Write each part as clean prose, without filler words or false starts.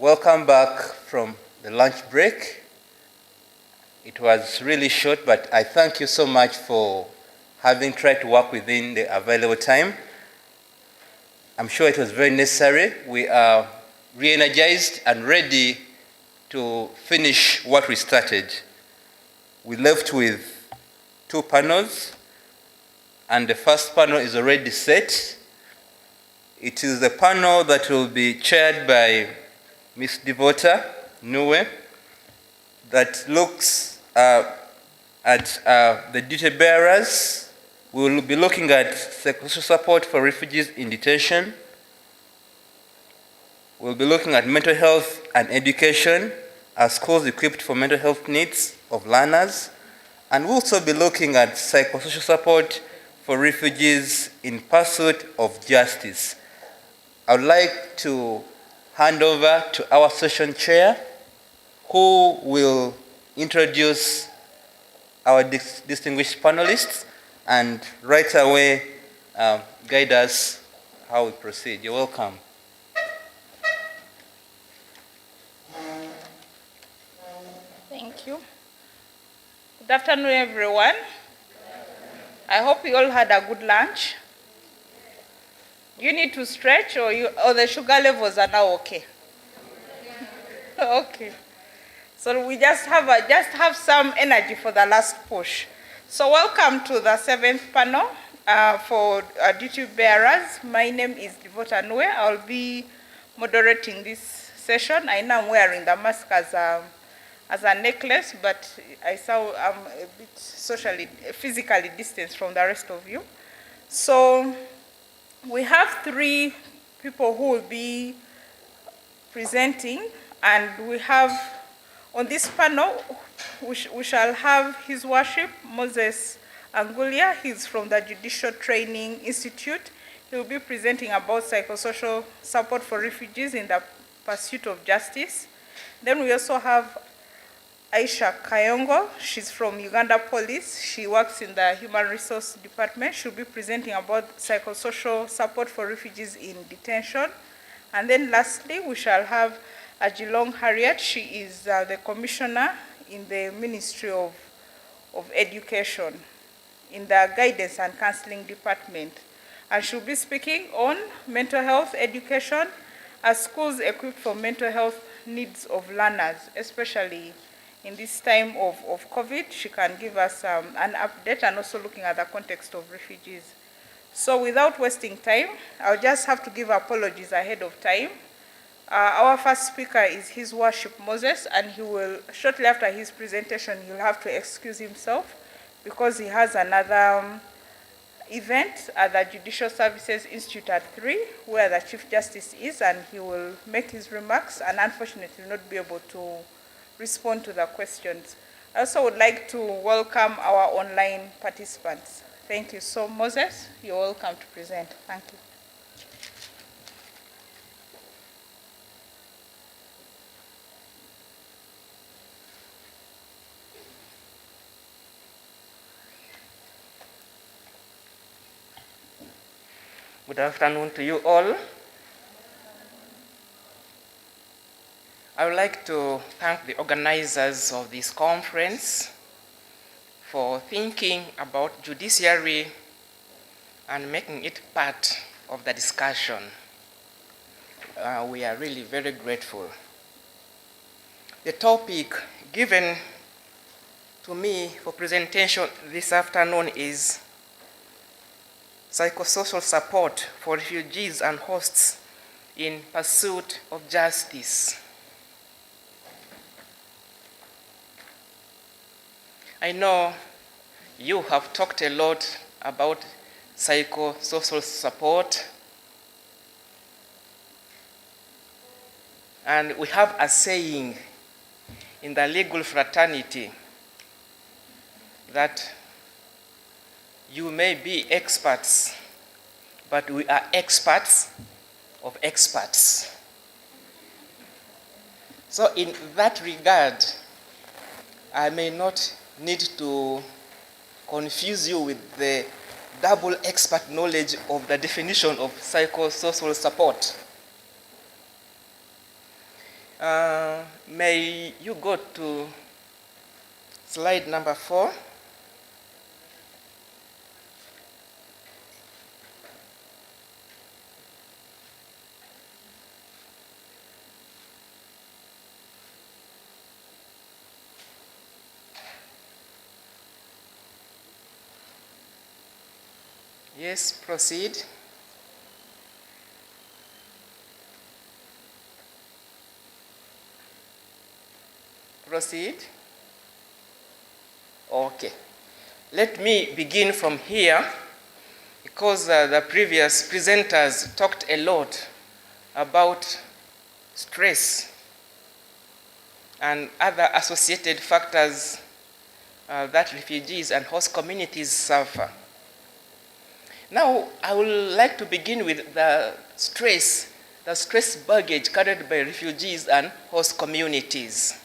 Welcome back from the lunch break. It was really short, but I thank you so much for having tried to work within the available time. I'm sure it was very necessary. We are re-energized and ready to finish what we started. We left with 2 panels, and the first panel is already set. It is the panel that will be chaired by Ms. Devota Nue, that looks at the duty bearers. We will be looking at psychosocial support for refugees in detention. We'll be looking at mental health and education, are schools equipped for mental health needs of learners. And we'll also be looking at psychosocial support for refugees in pursuit of justice. I would like to hand over to our session chair, who will introduce our distinguished panelists and right away guide us how we proceed. You're welcome. Thank you. Good afternoon, everyone. I hope you all had a good lunch. You need to stretch, or the sugar levels are now okay? Okay. So we just have some energy for the last push. So welcome to the 7th panel for duty bearers. My name is Devota Nue. I'll be moderating this session. I know I'm wearing the mask as a necklace, but I'm a bit physically distanced from the rest of you. So we have 3 people who will be presenting, and we have on this panel, we shall have His Worship Moses Angulia. He's from the Judicial Training Institute. He will be presenting about psychosocial support for refugees in the pursuit of justice. Then we also have Aisha Kayongo. She's from Uganda Police. She works in the Human Resource Department. She'll be presenting about psychosocial support for refugees in detention. And then lastly, we shall have Ajilong Harriet. She is the commissioner in the Ministry of Education in the Guidance and Counselling Department. And she'll be speaking on mental health education as schools equipped for mental health needs of learners, especially in this time of COVID. She can give us an update and also looking at the context of refugees. So without wasting time, I'll just have to give apologies ahead of time. Our first speaker is His Worship Moses, and he will, shortly after his presentation, he'll have to excuse himself because he has another event at the Judicial Services Institute at 3, where the Chief Justice is, and he will make his remarks and unfortunately not be able to respond to the questions. I also would like to welcome our online participants. Thank you. So Moses, you're welcome to present. Thank you. Good afternoon to you all. I would like to thank the organizers of this conference for thinking about judiciary and making it part of the discussion. We are really very grateful. The topic given to me for presentation this afternoon is psychosocial support for refugees and hosts in pursuit of justice. I know you have talked a lot about psychosocial support, and we have a saying in the legal fraternity that you may be experts, but we are experts of experts. So in that regard, I may not need to confuse you with the double expert knowledge of the definition of psychosocial support. May you go to slide number 4. Yes, proceed. Proceed. Okay. Let me begin from here because the previous presenters talked a lot about stress and other associated factors that refugees and host communities suffer. Now, I would like to begin with the stress baggage carried by refugees and host communities.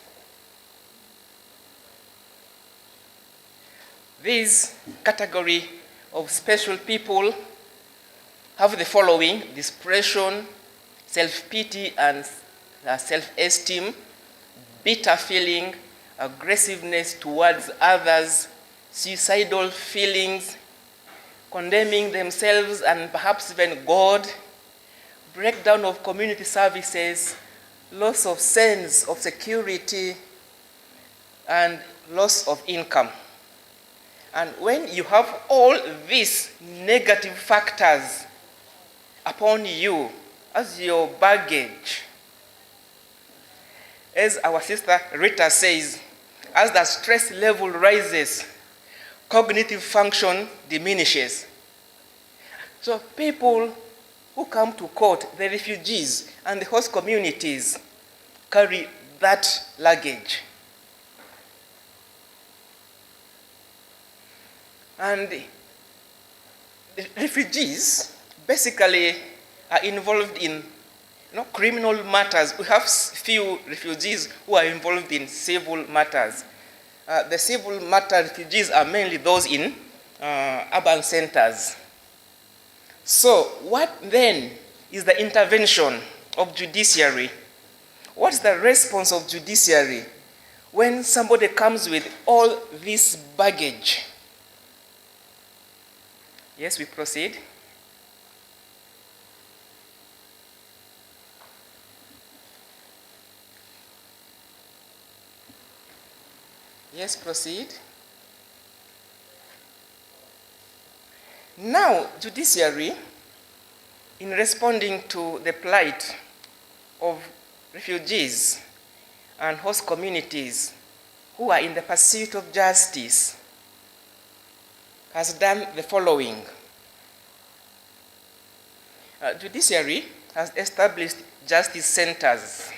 This category of special people have the following: depression, self-pity and self-esteem, bitter feeling, aggressiveness towards others, suicidal feelings, condemning themselves and perhaps even God, breakdown of community services, loss of sense of security, and loss of income. And when you have all these negative factors upon you as your baggage, as our sister Rita says, as the stress level rises, cognitive function diminishes. So people who come to court, the refugees and the host communities, carry that luggage. And the refugees basically are involved in criminal matters. We have few refugees who are involved in civil matters. The civil matter refugees are mainly those in urban centers. So what then is the intervention of judiciary? What's the response of judiciary when somebody comes with all this baggage? Yes, we proceed. Yes, proceed. Now, judiciary, in responding to the plight of refugees and host communities who are in the pursuit of justice, has done the following. Judiciary has established justice centers.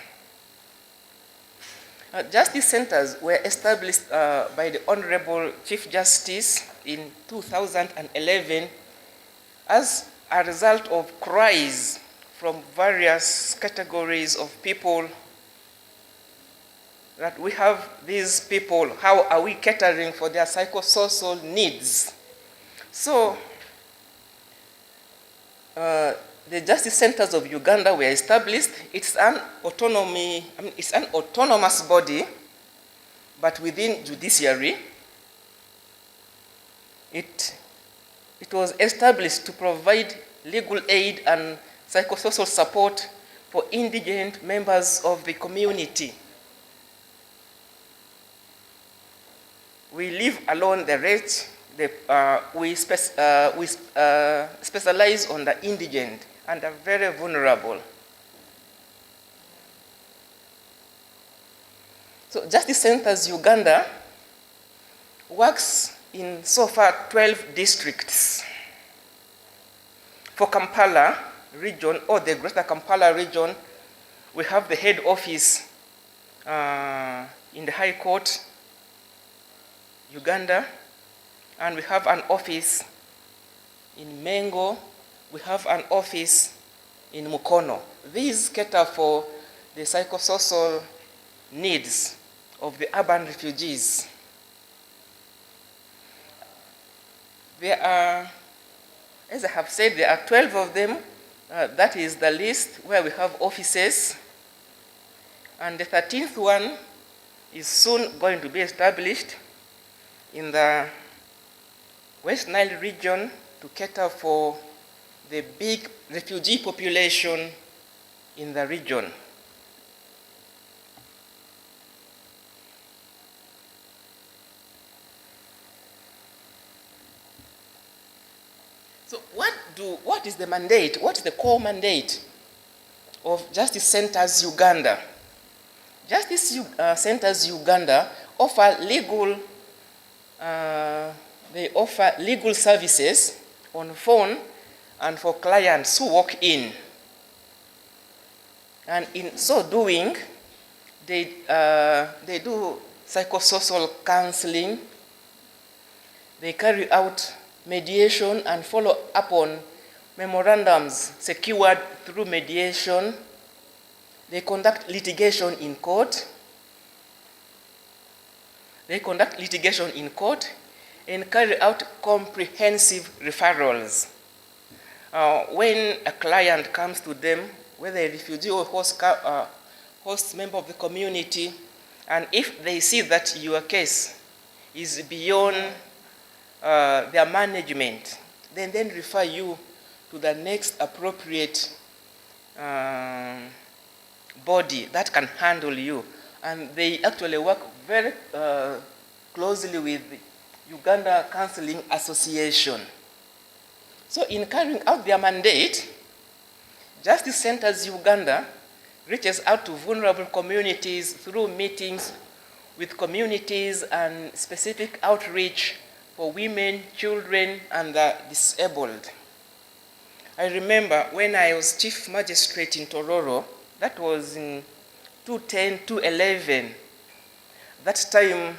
Justice centers were established by the Honorable Chief Justice in 2011 as a result of cries from various categories of people that we have these people, how are we catering for their psychosocial needs? So, the justice centers of Uganda were established. It's an autonomous body, but within judiciary, it was established to provide legal aid and psychosocial support for indigent members of the community. We leave alone the rest. We specialize on the indigent and the very vulnerable. So Justice Centers Uganda works in so far 12 districts. For Kampala region, or the Greater Kampala region, we have the head office in the High Court, Uganda, and we have an office in Mengo, we have an office in Mukono. These cater for the psychosocial needs of the urban refugees. There are, as I have said, there are 12 of them. That is the list where we have offices. And the 13th one is soon going to be established in the West Nile region to cater for the big refugee population in the region. So what is the mandate? What is the core mandate of Justice Centers Uganda? Justice Centers Uganda offer legal services on phone and for clients who walk in. And in so doing, they do psychosocial counseling, they carry out mediation and follow up on memorandums secured through mediation. They conduct litigation in court. And carry out comprehensive referrals. When a client comes to them, whether a refugee or host member of the community, and if they see that your case is beyond their management, then refer you to the next appropriate body that can handle you. And they actually work very closely with the Uganda Counselling Association. So in carrying out their mandate, Justice Centers Uganda reaches out to vulnerable communities through meetings with communities and specific outreach for women, children, and the disabled. I remember when I was Chief Magistrate in Tororo, that was in 2010, 2011. That time,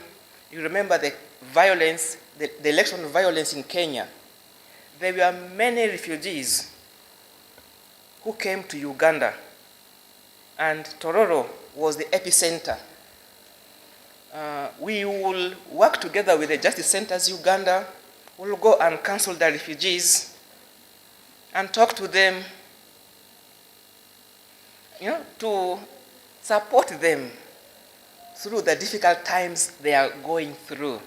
you remember the violence, the election violence in Kenya. There were many refugees who came to Uganda, and Tororo was the epicenter. We will work together with the Justice Centers Uganda. We'll go and counsel the refugees and talk to them, to support them through the difficult times they are going through.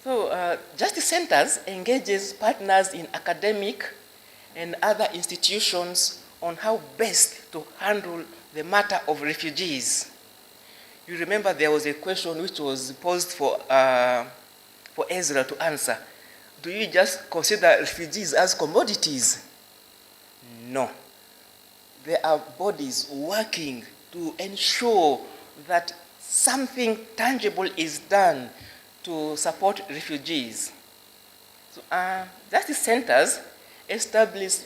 So Justice Centers engages partners in academic and other institutions on how best to handle the matter of refugees. You remember there was a question which was posed for Ezra to answer. Do you just consider refugees as commodities? No. There are bodies working to ensure that something tangible is done to support refugees. So, Justice Centers establish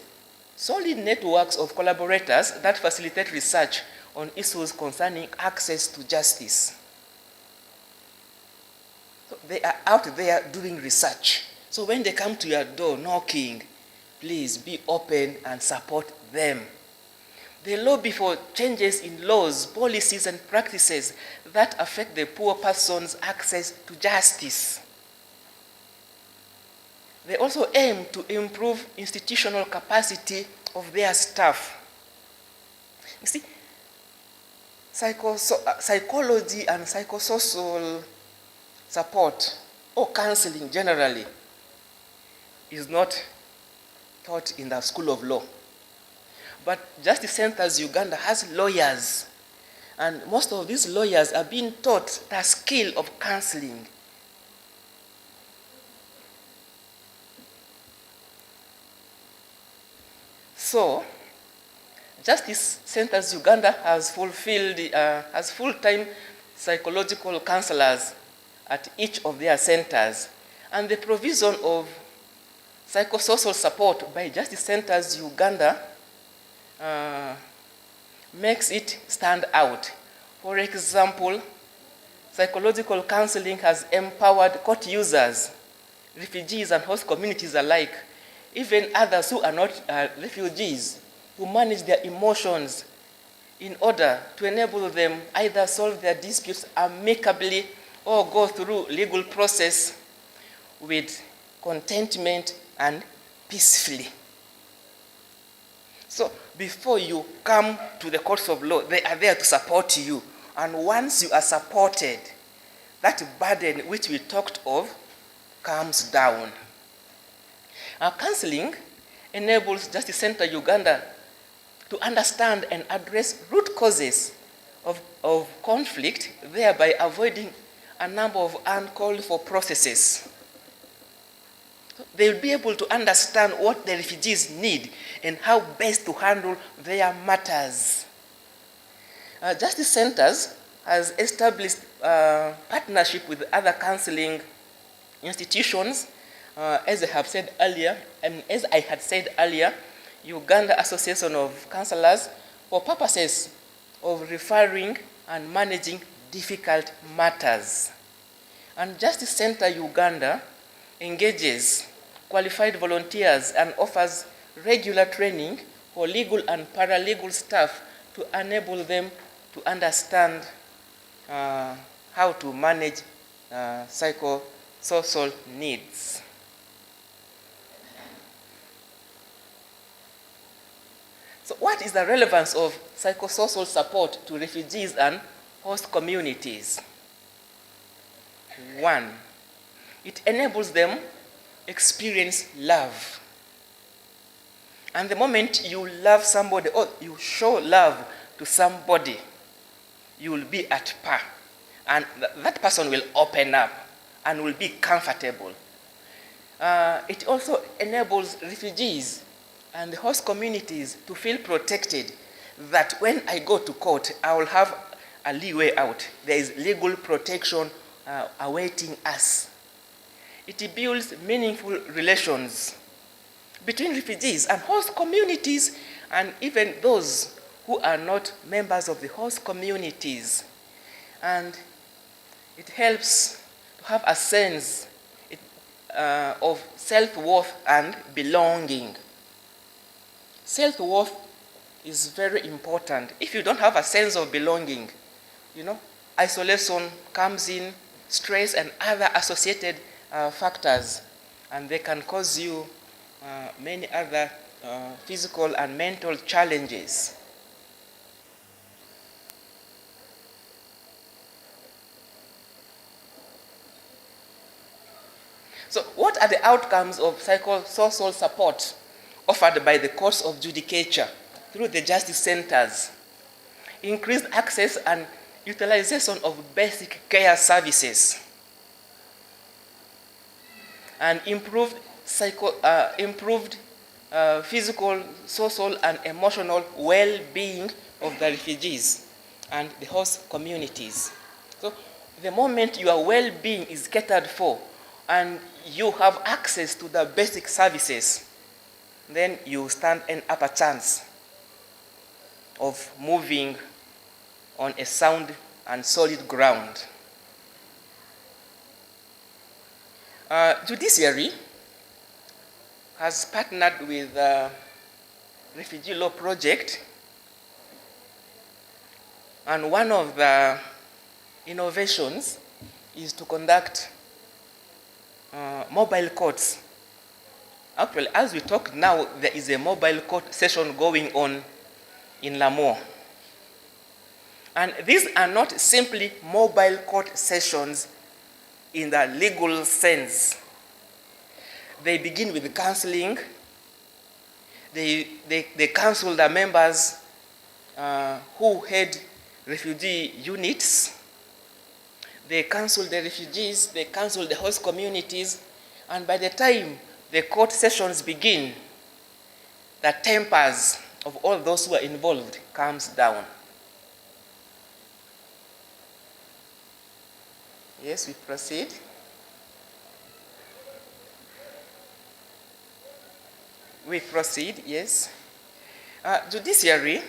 solid networks of collaborators that facilitate research on issues concerning access to justice. So they are out there doing research. So when they come to your door knocking, please be open and support them. They lobby for changes in laws, policies, and practices that affect the poor person's access to justice. They also aim to improve institutional capacity of their staff. You see, psychology and psychosocial support, or counseling generally, is not taught in the School of Law. But Justice Centers Uganda has lawyers, and most of these lawyers are being taught the skill of counseling. So, Justice Centers Uganda has full-time psychological counselors at each of their centers, and the provision of psychosocial support by Justice Centers Uganda makes it stand out. For example, psychological counseling has empowered court users, refugees and host communities alike, even others who are not refugees, to manage their emotions in order to enable them either solve their disputes amicably or go through legal process with contentment and peacefully. So before you come to the courts of law, they are there to support you. And once you are supported, that burden which we talked of comes down. Counseling enables Justice Center Uganda to understand and address root causes of conflict, thereby avoiding a number of uncalled for processes. They will be able to understand what the refugees need and how best to handle their matters. Justice Centers has established partnership with other counseling institutions, as I have said earlier, and as I had said earlier, Uganda Association of Counsellors, for purposes of referring and managing difficult matters. And Justice Center Uganda engages qualified volunteers and offers regular training for legal and paralegal staff to enable them to understand how to manage psychosocial needs. So what is the relevance of psychosocial support to refugees and host communities? 1, it enables them experience love. And the moment you love somebody or you show love to somebody, you will be at par. And that person will open up and will be comfortable. It also enables refugees and the host communities to feel protected, that when I go to court, I will have a leeway out. There is legal protection awaiting us. It builds meaningful relations between refugees and host communities, and even those who are not members of the host communities. And it helps to have a sense of self-worth and belonging. Self-worth is very important. If you don't have a sense of belonging, isolation comes in, stress and other associated factors, and they can cause you many other physical and mental challenges. So what are the outcomes of psychosocial support offered by the courts of judicature through the justice centers? Increased access and utilization of basic care services, and improved physical, social, and emotional well-being of the refugees and the host communities. So the moment your well-being is catered for and you have access to the basic services, then you stand an upper chance of moving on a sound and solid ground. Judiciary has partnered with the Refugee Law Project, and one of the innovations is to conduct mobile courts. Actually, as we talk now, there is a mobile court session going on in Lamour. And these are not simply mobile court sessions in the legal sense. They begin with counseling. They counsel the members who head refugee units. They counsel the refugees, they counsel the host communities, and by the time the court sessions begin, the tempers of all those who are involved comes down. Yes, we proceed. We proceed, yes. Judiciary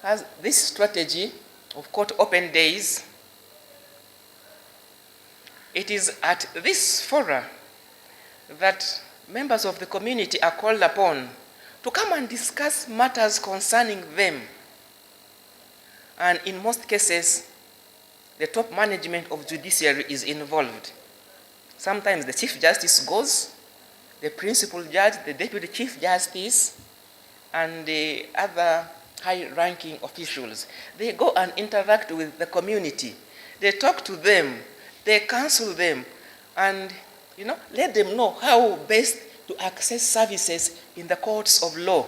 has this strategy of court open days. It is at this fora that members of the community are called upon to come and discuss matters concerning them. And in most cases, the top management of judiciary is involved. Sometimes the Chief Justice goes, the Principal Judge, the Deputy Chief Justice, and the other high-ranking officials. They go and interact with the community. They talk to them, they counsel them, and let them know how best to access services in the courts of law.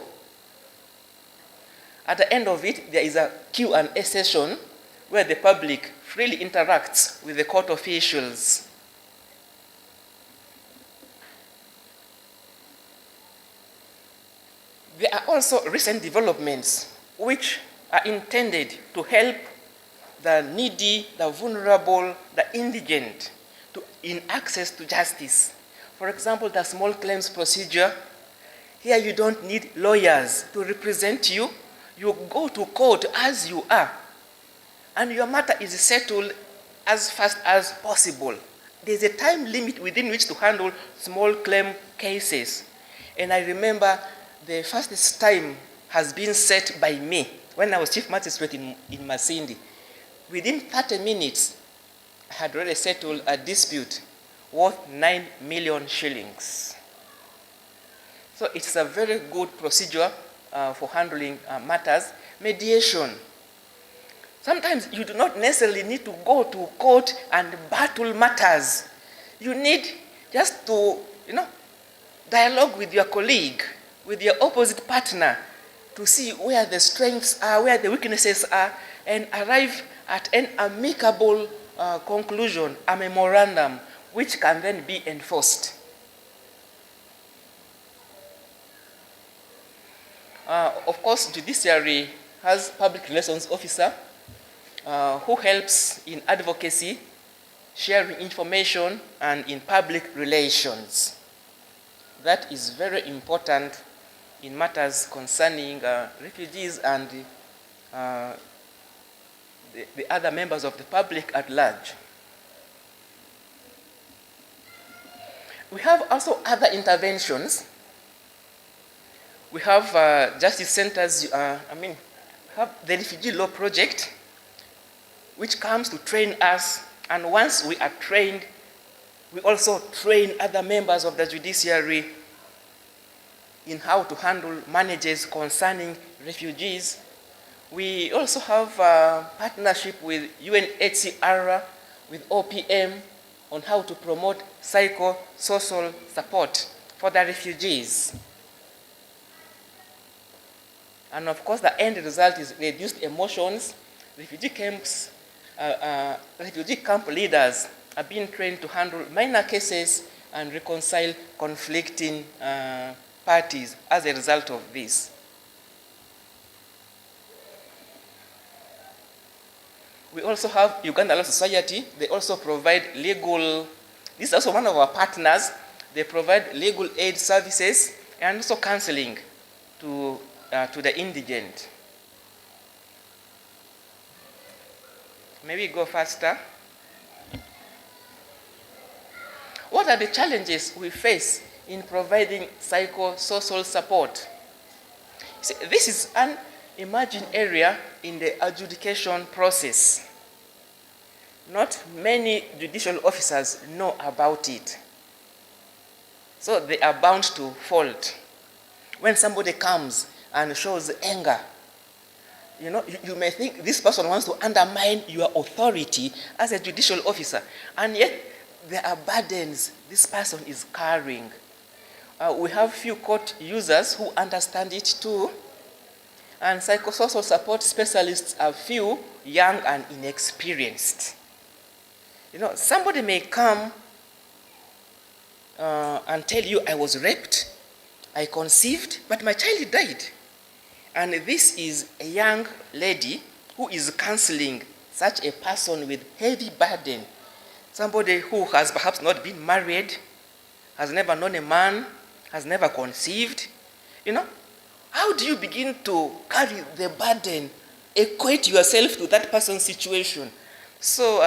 At the end of it, there is a Q&A session where the public freely interacts with the court officials. There are also recent developments which are intended to help the needy, the vulnerable, the indigent in access to justice. For example, the small claims procedure. Here you don't need lawyers to represent you. You go to court as you are, and your matter is settled as fast as possible. There's a time limit within which to handle small claim cases. And I remember the fastest time has been set by me when I was Chief Magistrate in Masindi. Within 30 minutes, I had already settled a dispute worth 9 million shillings. So it's a very good procedure for handling matters. Mediation. Sometimes you do not necessarily need to go to court and battle matters. You need just to, dialogue with your colleague, with your opposite partner, to see where the strengths are, where the weaknesses are, and arrive at an amicable conclusion, a memorandum, which can then be enforced. Of course, judiciary has public relations officer who helps in advocacy, sharing information, and in public relations. That is very important in matters concerning refugees and the other members of the public at large. We have also other interventions. We have justice centers, we have the Refugee Law Project, which comes to train us, and once we are trained, we also train other members of the judiciary in how to handle matters concerning refugees. We also have a partnership with UNHCR, with OPM, on how to promote psychosocial support for the refugees. And of course, the end result is reduced emotions. Refugee camp leaders are being trained to handle minor cases and reconcile conflicting parties as a result of this. We also have Uganda Law Society. They also provide legal, this is also one of our partners. They provide legal aid services and also counseling to the indigent. Maybe go faster. What are the challenges we face in providing psychosocial support? See, this is an emerging area in the adjudication process. Not many judicial officers know about it. So they are bound to fault. When somebody comes and shows anger, you may think this person wants to undermine your authority as a judicial officer, and yet there are burdens this person is carrying. We have few court users who understand it too, and psychosocial support specialists are few, young and inexperienced. Somebody may come and tell you, I was raped, I conceived, but my child died. And this is a young lady who is counseling such a person with heavy burden. Somebody who has perhaps not been married, has never known a man, has never conceived. How do you begin to carry the burden, equate yourself to that person's situation? So,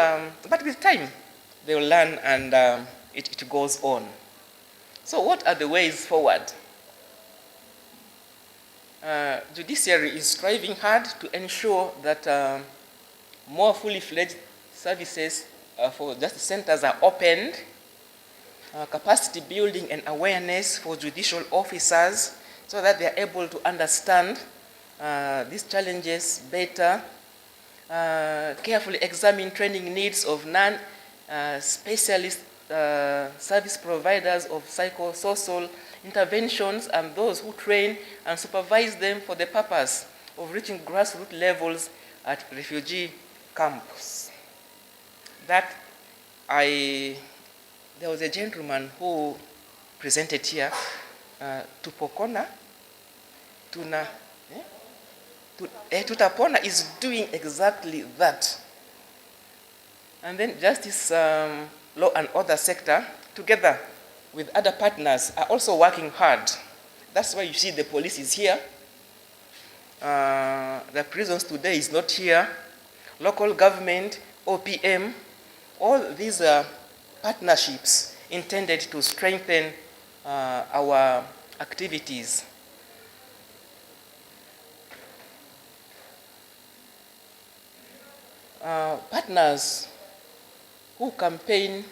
but with time, they will learn, and it goes on. So what are the ways forward? Judiciary is striving hard to ensure that more fully fledged services for justice centers are opened, capacity building and awareness for judicial officers, so that they are able to understand these challenges better, carefully examine training needs of non-specialist service providers of psychosocial interventions and those who train and supervise them for the purpose of reaching grassroots levels at refugee camps. There was a gentleman who presented here, Tupokona, Tutapona is doing exactly that. And then justice, law and other sector, together with other partners, are also working hard. That's why you see the police is here. The prisons today is not here. Local government, OPM, all these partnerships intended to strengthen our activities. Partners who campaign,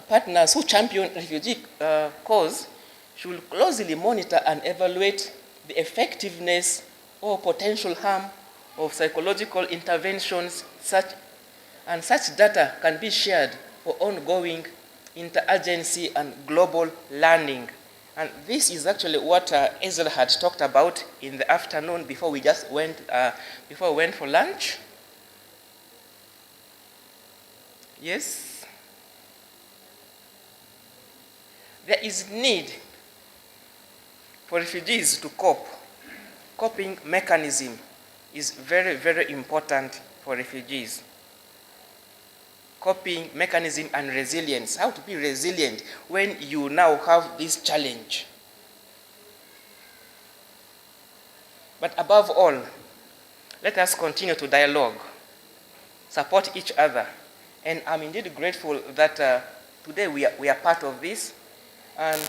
partners who champion refugee cause should closely monitor and evaluate the effectiveness or potential harm of psychological interventions, such data can be shared for ongoing interagency and global learning. And this is actually what Ezra had talked about in the afternoon before we went for lunch. Yes. There is need for refugees to cope. Coping mechanism is very, very important for refugees. Coping mechanism and resilience. How to be resilient when you now have this challenge. But above all, let us continue to dialogue, support each other. And I'm indeed grateful that today we are part of this. And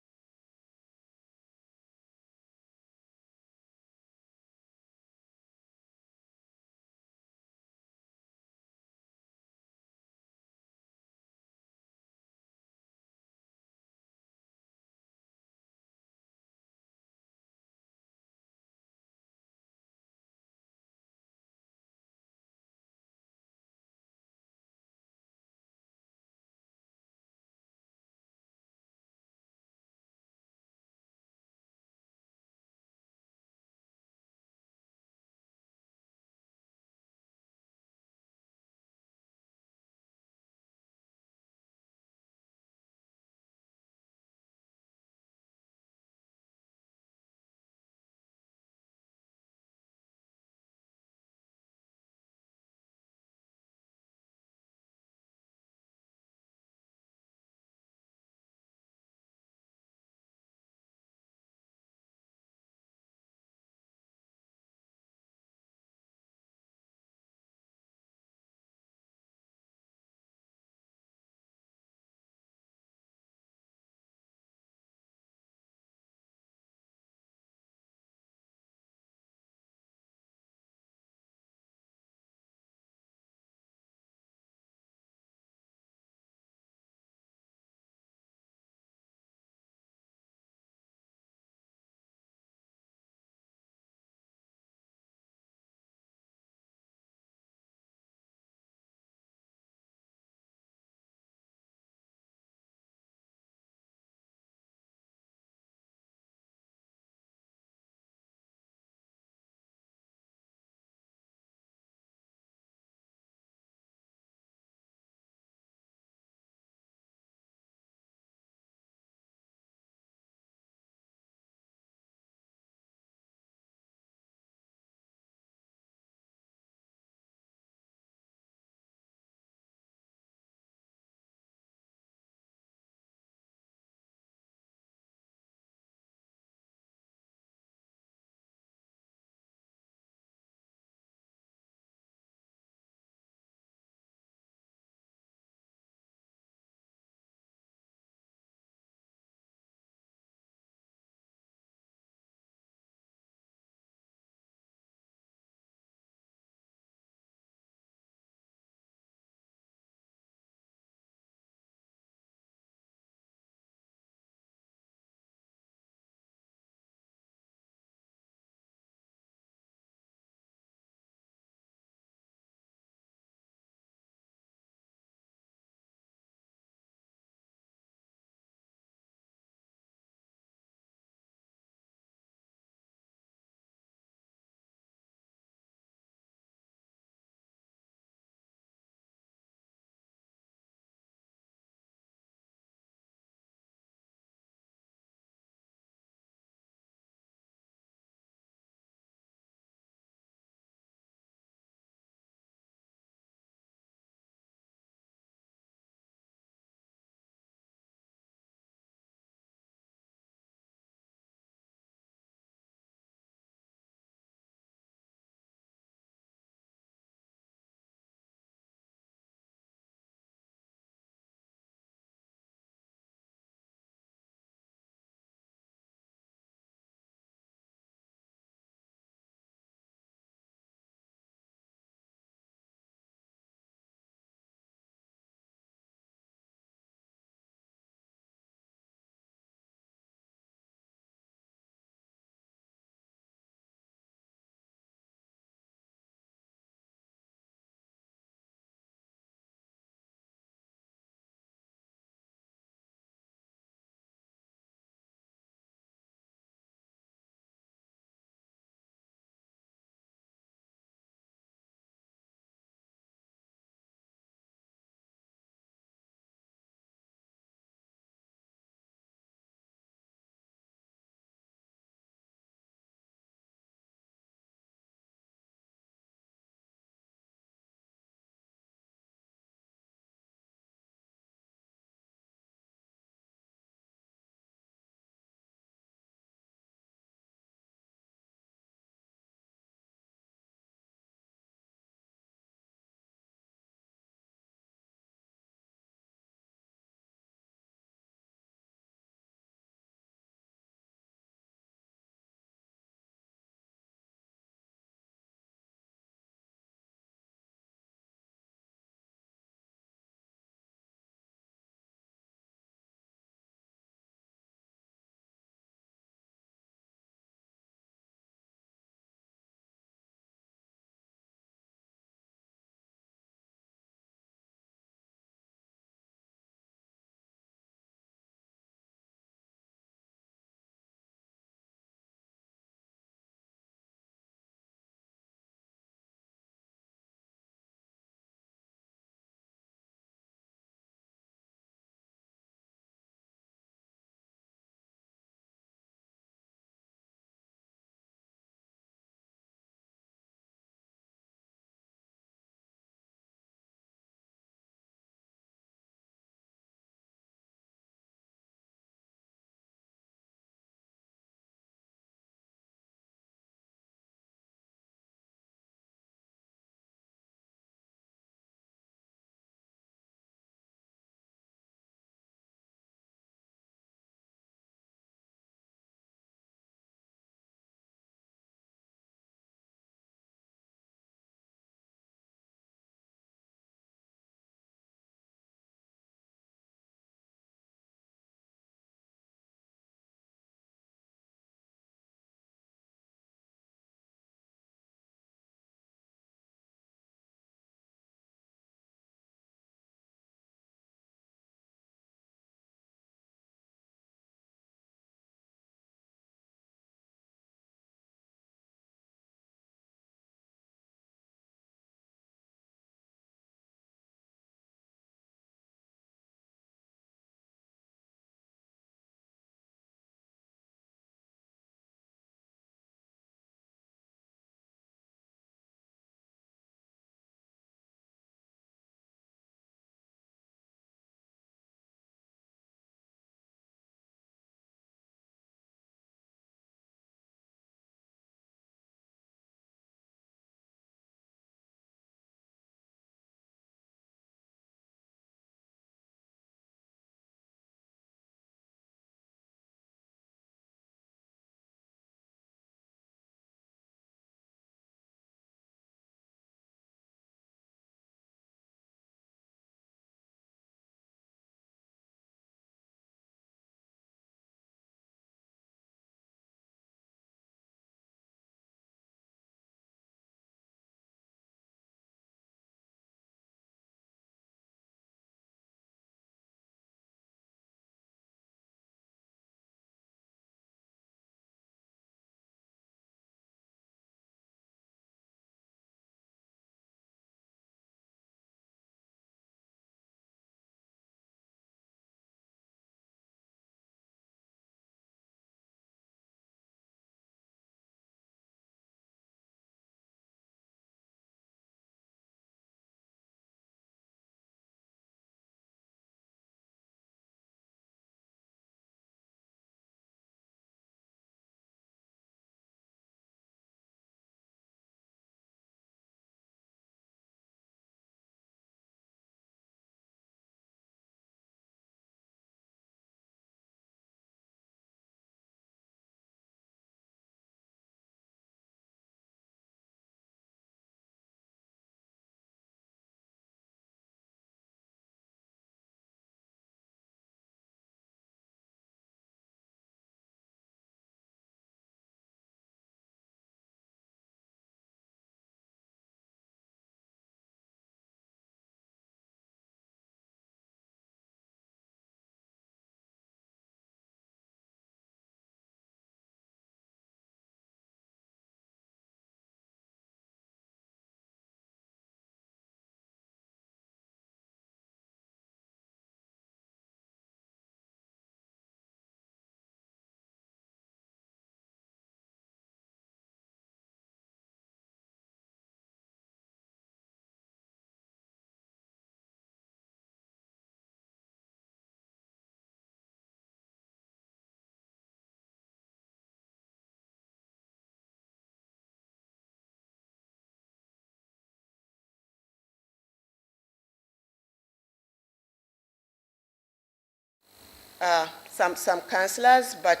some counsellors, but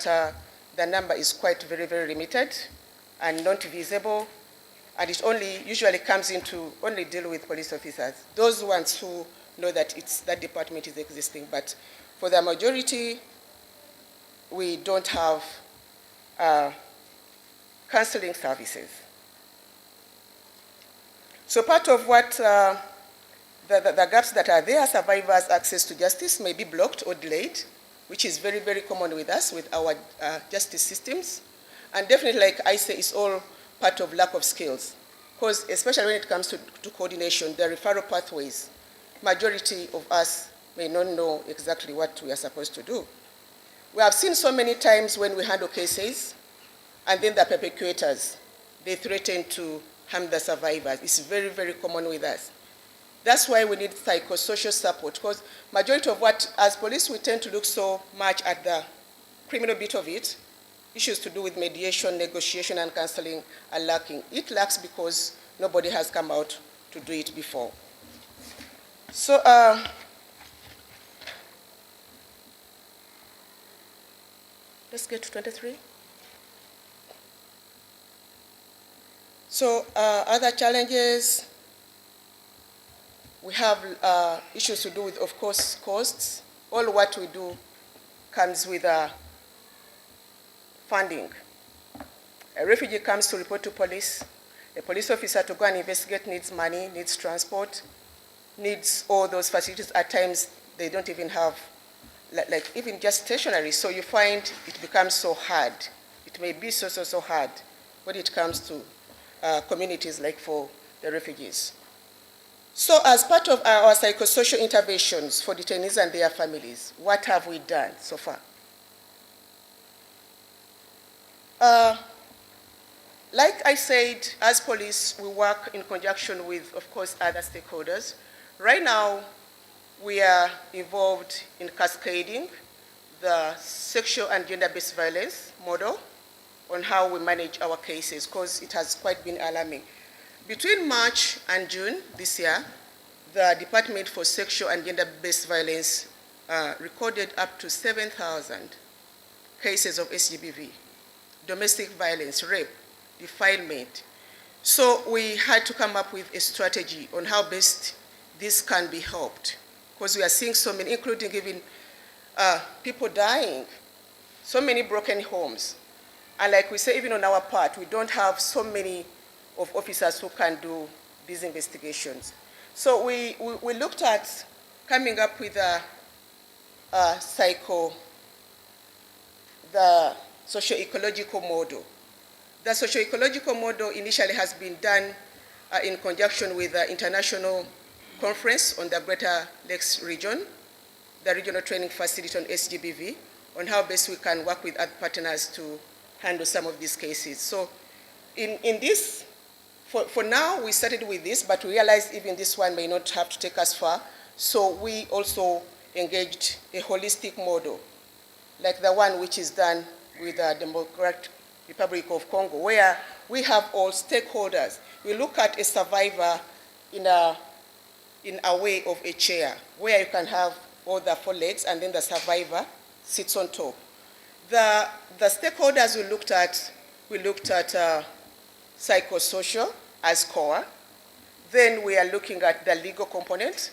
the number is quite very, very limited and not visible, and it only usually comes into only deal with police officers, those ones who know that that department is existing. But for the majority, we don't have counseling services. So part of what the gaps that are there, survivors' access to justice may be blocked or delayed, which is very, very common with us, with our justice systems. And definitely, like I say, it's all part of lack of skills. Because especially when it comes to coordination, the referral pathways, majority of us may not know exactly what we are supposed to do. We have seen so many times when we handle cases, and then the perpetrators, they threaten to harm the survivors. It's very, very common with us. That's why we need psychosocial support, because majority of what, as police, we tend to look so much at the criminal bit of it. Issues to do with mediation, negotiation, and counseling are lacking. It lacks because nobody has come out to do it before. So, let's get to 23. So, other challenges, we have issues to do with, of course, costs. All what we do comes with funding. A refugee comes to report to police. A police officer to go and investigate needs money, needs transport, needs all those facilities. At times, they don't even have, like even just stationery. So you find it becomes so hard. It may be so hard when it comes to communities like for the refugees. So as part of our psychosocial interventions for detainees and their families, what have we done so far? Like I said, as police, we work in conjunction with, of course, other stakeholders. Right now, we are involved in cascading the sexual and gender-based violence model on how we manage our cases, because it has quite been alarming. Between March and June this year, the Department for Sexual and Gender-Based Violence recorded up to 7,000 cases of SGBV, domestic violence, rape, defilement. So we had to come up with a strategy on how best this can be helped, because we are seeing so many, including even people dying, so many broken homes. And like we say, even on our part, we don't have so many of officers who can do these investigations. So we looked at coming up with the socio-ecological model. The socio-ecological model initially has been done in conjunction with the International Conference on the Greater Lakes region, the regional training facility on SGBV, on how best we can work with other partners to handle some of these cases. So in this, for now, we started with this, but we realized even this one may not have to take us far. So we also engaged a holistic model, like the one which is done with the Democratic Republic of Congo, where we have all stakeholders. We look at a survivor in a way of a chair, where you can have all the four legs and then the survivor sits on top. The stakeholders we looked at psychosocial as core. Then we are looking at the legal component,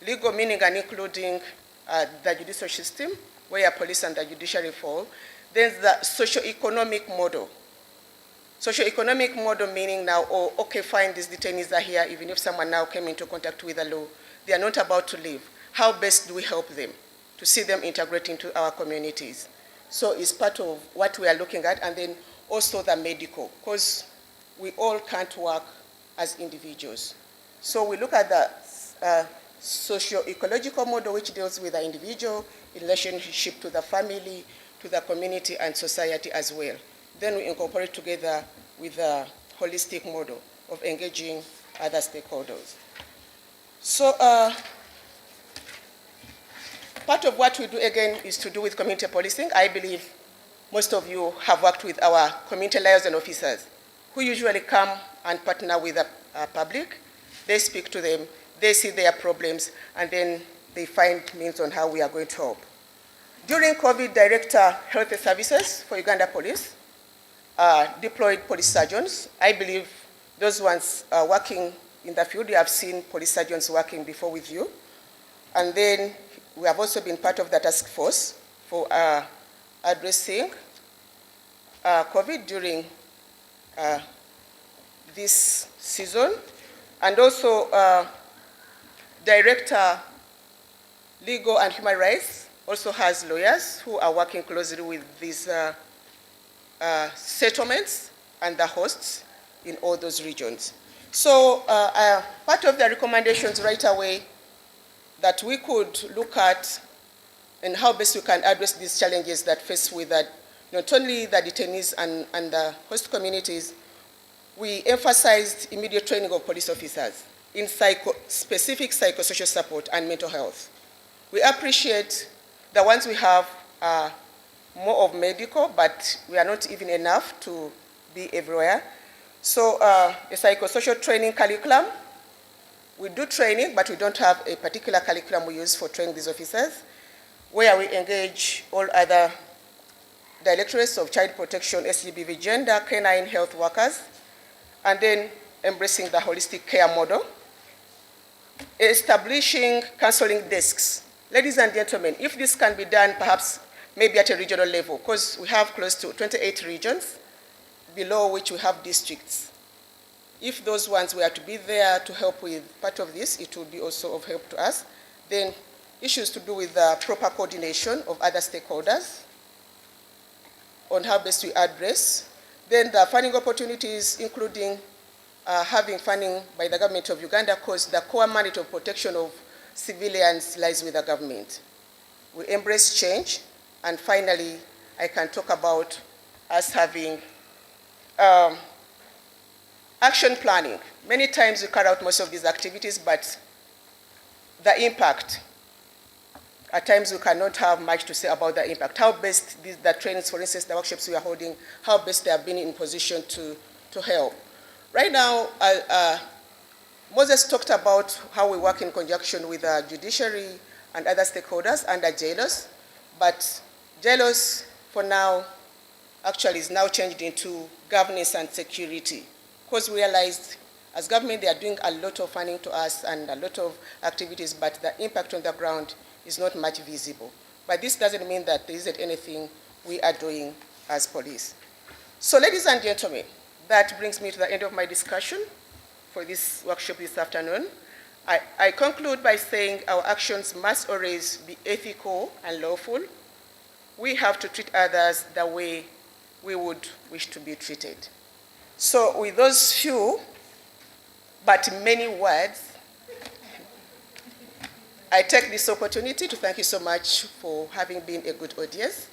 legal meaning and including the judicial system, where police and the judiciary fall. Then the socio-economic model. Socio-economic model meaning now, oh, okay, fine, these detainees are here, even if someone now came into contact with the law, they are not about to leave. How best do we help them to see them integrate into our communities? So it's part of what we are looking at, and then also the medical, because we all can't work as individuals. So we look at the socio-ecological model, which deals with the individual in relationship to the family, to the community and society as well. Then we incorporate together with a holistic model of engaging other stakeholders. So part of what we do, again, is to do with community policing. I believe most of you have worked with our community liaison officers, who usually come and partner with the public. They speak to them, they see their problems, and then they find means on how we are going to help. During COVID, Director Health Services for Uganda Police deployed police surgeons. I believe those ones working in the field, you have seen police surgeons working before with you. And then we have also been part of the task force for addressing COVID during this season. And also Director Legal and Human Rights also has lawyers who are working closely with these settlements and the hosts in all those regions. So part of the recommendations right away that we could look at and how best we can address these challenges that face with that, not only the detainees and the host communities, we emphasized immediate training of police officers in specific psychosocial support and mental health. We appreciate the ones we have are more of medical, but we are not even enough to be everywhere. So a psychosocial training curriculum, we do training, but we don't have a particular curriculum we use for training these officers, where we engage all other directorates of child protection, SGBV, gender, canine health workers, and then embracing the holistic care model, establishing counseling desks. Ladies and gentlemen, if this can be done perhaps maybe at a regional level, because we have close to 28 regions, below which we have districts. If those ones were to be there to help with part of this, it would be also of help to us. Then issues to do with the proper coordination of other stakeholders on how best we address. Then the funding opportunities, including having funding by the government of Uganda, because the core mandate of protection of civilians lies with the government. We embrace change. And finally, I can talk about us having action planning. Many times we carry out most of these activities, but the impact, at times we cannot have much to say about the impact. How best the trainings, for instance, the workshops we are holding, how best they have been in position to help. Right now, Moses talked about how we work in conjunction with the judiciary and other stakeholders and the jailers, but jailers, for now, actually is now changed into governance and security, because we realized as government they are doing a lot of funding to us and a lot of activities, but the impact on the ground is not much visible. But this doesn't mean that there isn't anything we are doing as police. So ladies and gentlemen, that brings me to the end of my discussion for this workshop this afternoon. I conclude by saying our actions must always be ethical and lawful. We have to treat others the way we would wish to be treated. So with those few, but many words, I take this opportunity to thank you so much for having been a good audience.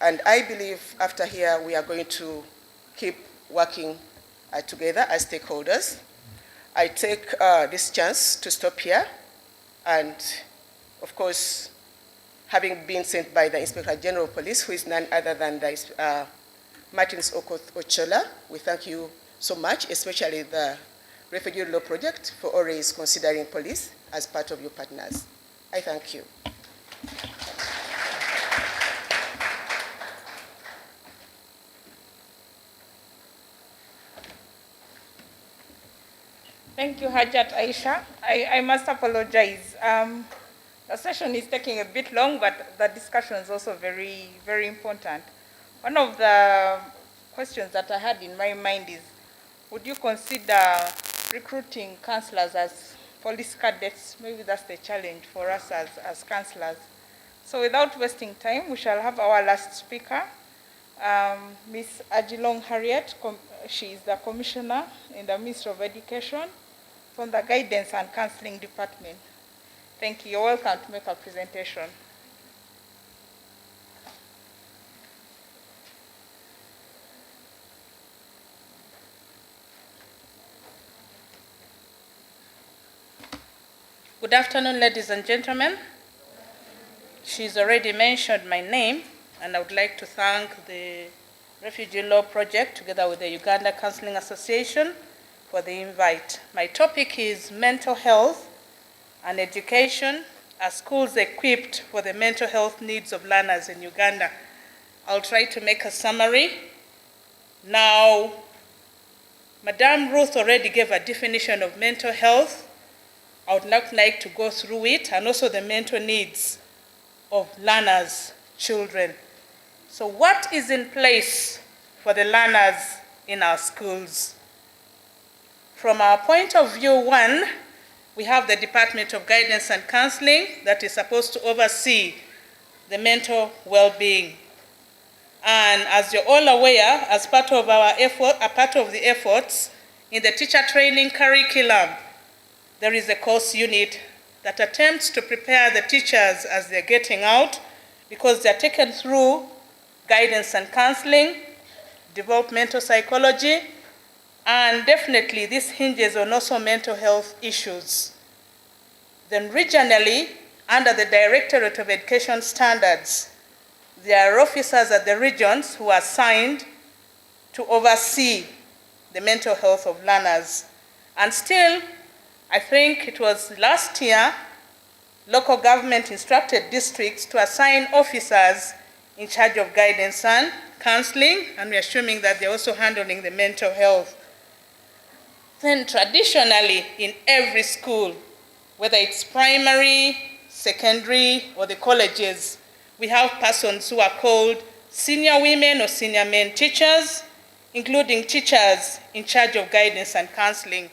And I believe after here, we are going to keep working together as stakeholders. I take this chance to stop here. And of course, having been sent by the Inspector General of Police, who is none other than the Martins Okoth Ochola, we thank you so much, especially the Refugee Law Project, for always considering police as part of your partners. I thank you. Thank you, Hajat Aisha. I must apologize. The session is taking a bit long, but the discussion is also very, very important. One of the questions that I had in my mind is, would you consider recruiting counsellors as police cadets? Maybe that's the challenge for us as counsellors. So without wasting time, we shall have our last speaker, Ms. Ajilong Harriet. She is the Commissioner in the Ministry of Education from the Guidance and Counselling Department. Thank you. You're welcome to make a presentation. Good afternoon, ladies and gentlemen. She's already mentioned my name, and I would like to thank the Refugee Law Project together with the Uganda Counselling Association for the invite. My topic is mental health and education are schools equipped for the mental health needs of learners in Uganda? I'll try to make a summary. Now, Madame Ruth already gave a definition of mental health. I would not like to go through it, and also the mental needs of learners, children. So what is in place for the learners in our schools? From our point of view, one, we have the Department of Guidance and Counselling that is supposed to oversee the mental well-being. And as you're all aware, as part of our effort, a part of the efforts in the teacher training curriculum, there is a course unit that attempts to prepare the teachers as they're getting out, because they're taken through guidance and counseling, developmental psychology, and definitely this hinges on also mental health issues. Then regionally, under the Directorate of Education Standards, there are officers at the regions who are assigned to oversee the mental health of learners. And still, I think it was last year, local government instructed districts to assign officers in charge of guidance and counseling, and we're assuming that they're also handling the mental health. Then traditionally, in every school, whether it's primary, secondary, or the colleges, we have persons who are called senior women or senior men teachers, including teachers in charge of guidance and counseling.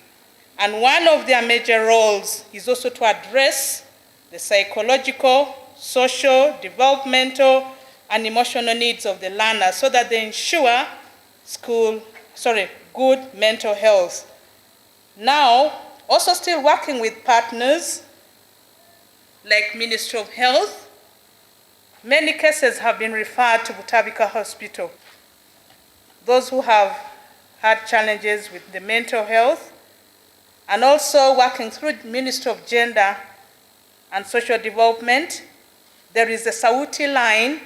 And one of their major roles is also to address the psychological, social, developmental, and emotional needs of the learner so that they ensure good mental health. Now, also still working with partners like Ministry of Health, many cases have been referred to Butabika Hospital. Those who have had challenges with the mental health, and also working through the Ministry of Gender and Social Development, there is a Sauti line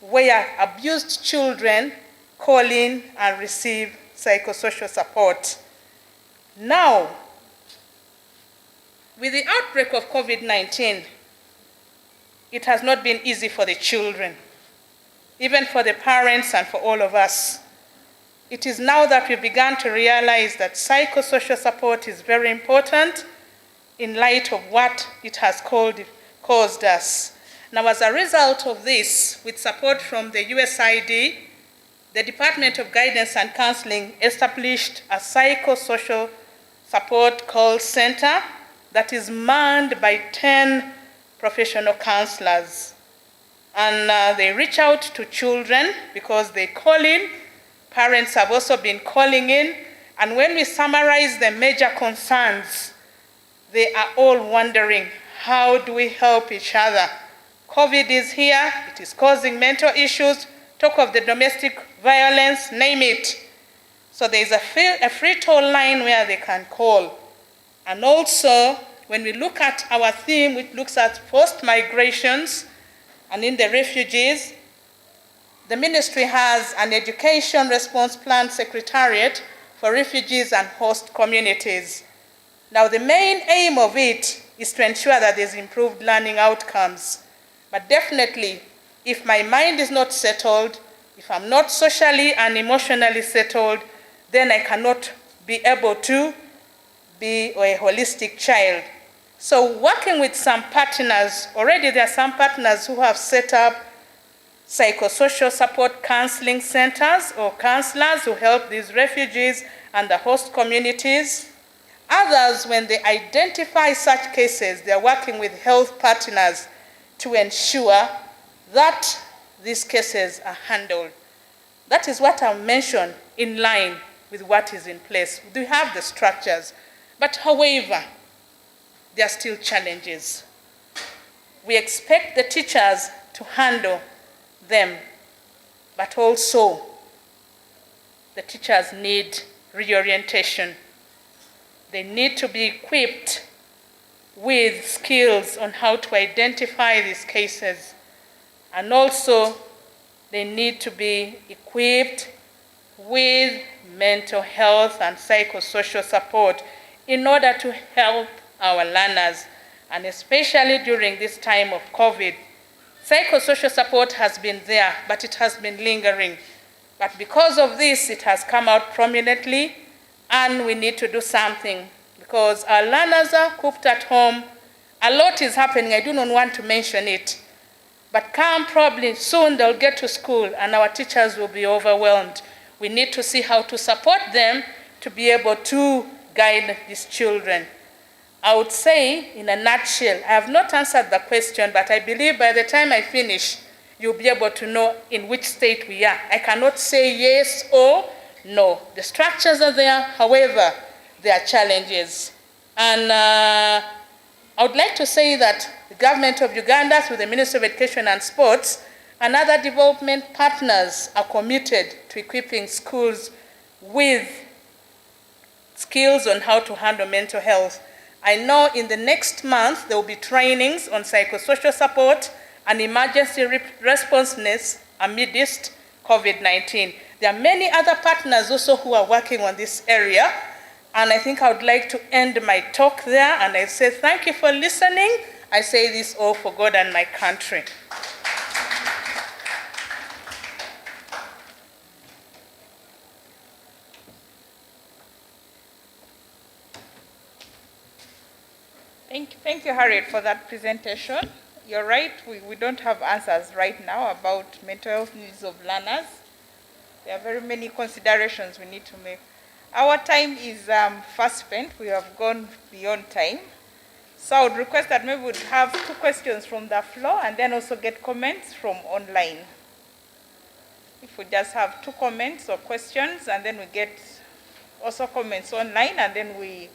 where abused children call in and receive psychosocial support. Now, with the outbreak of COVID-19, it has not been easy for the children, even for the parents and for all of us. It is now that we began to realize that psychosocial support is very important in light of what it has caused us. Now, as a result of this, with support from the USAID, the Department of Guidance and Counseling established a psychosocial support call center that is manned by 10 professional counselors. And they reach out to children because they call in. Parents have also been calling in. And when we summarize the major concerns, they are all wondering, how do we help each other? COVID is here, it is causing mental issues, talk of the domestic violence, name it. So there's a free toll line where they can call. And also, when we look at our theme, which looks at forced migrations and in the refugees, the ministry has an education response plan secretariat for refugees and host communities. Now, the main aim of it is to ensure that there's improved learning outcomes. But definitely, if my mind is not settled, if I'm not socially and emotionally settled, then I cannot be able to be a holistic child. So working with some partners, already there are some partners who have set up psychosocial support counseling centers or counselors who help these refugees and the host communities. Others, when they identify such cases, they're working with health partners to ensure that these cases are handled. That is what I've mentioned in line with what is in place. We have the structures, but however, there are still challenges. We expect the teachers to handle them, but also the teachers need reorientation. They need to be equipped with skills on how to identify these cases. And also, they need to be equipped with mental health and psychosocial support in order to help our learners. and especially during this time of COVID. Psychosocial support has been there, but it has been lingering. But because of this, it has come out prominently, and we need to do something because our learners are cooped at home. A lot is happening. I do not want to mention it. But come probably soon they'll get to school and our teachers will be overwhelmed. We need to see how to support them to be able to guide these children. I would say, in a nutshell, I have not answered the question, but I believe by the time I finish, you'll be able to know in which state we are. I cannot say yes or no. The structures are there, however, there are challenges. And I would like to say that the government of Uganda, through the Ministry of Education and Sports, and other development partners are committed to equipping schools with skills on how to handle mental health. I know in the next month there will be trainings on psychosocial support and emergency responsiveness amidst COVID-19. There are many other partners also who are working on this area, and I think I would like to end my talk there, and I say thank you for listening. I say this all for God and my country. Thank you, Harriet, for that presentation. You're right, we don't have answers right now about mental health needs of learners. There are very many considerations we need to make. Our time is fast spent. We have gone beyond time. So I would request that maybe we'd have 2 questions from the floor and then also get comments from online. If we just have 2 comments or questions and then we get also comments online and then we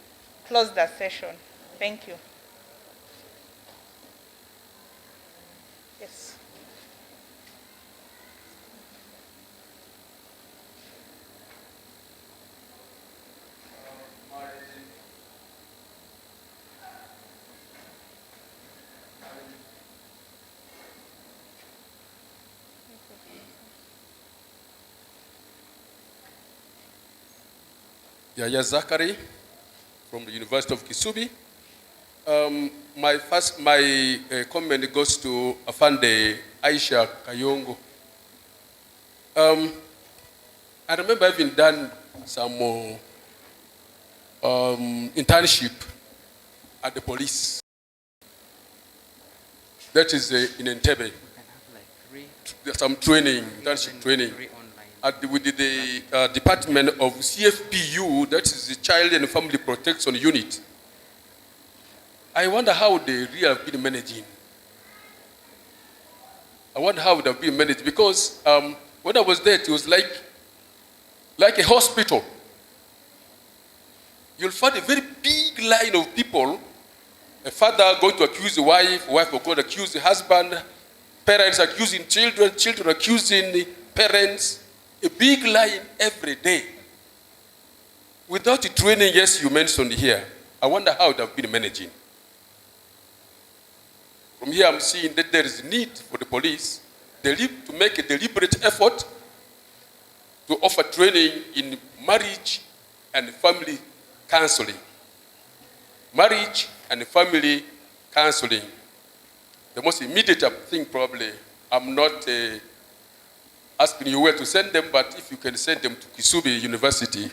close the session. Thank you. Yes. Yaya Zachary from the University of Kisubi. My comment goes to Afande Aisha Kayongo. I remember having done some internship at the police. That is in Entebbe. Some training, internship training. With the Department of CFPU, that is the Child and Family Protection Unit. I wonder how they really have been managing. I wonder how they have been managed because when I was there, it was like a hospital. You'll find a very big line of people. A father going to accuse the wife, wife will go to accuse the husband, parents accusing children, children accusing the parents. A big line every day. Without the training, yes, you mentioned here, I wonder how they have been managing. From here, I'm seeing that there is a need for the police to make a deliberate effort to offer training in marriage and family counseling. Marriage and family counseling. The most immediate thing probably, I'm not asking you where to send them, but if you can send them to Kisubi University,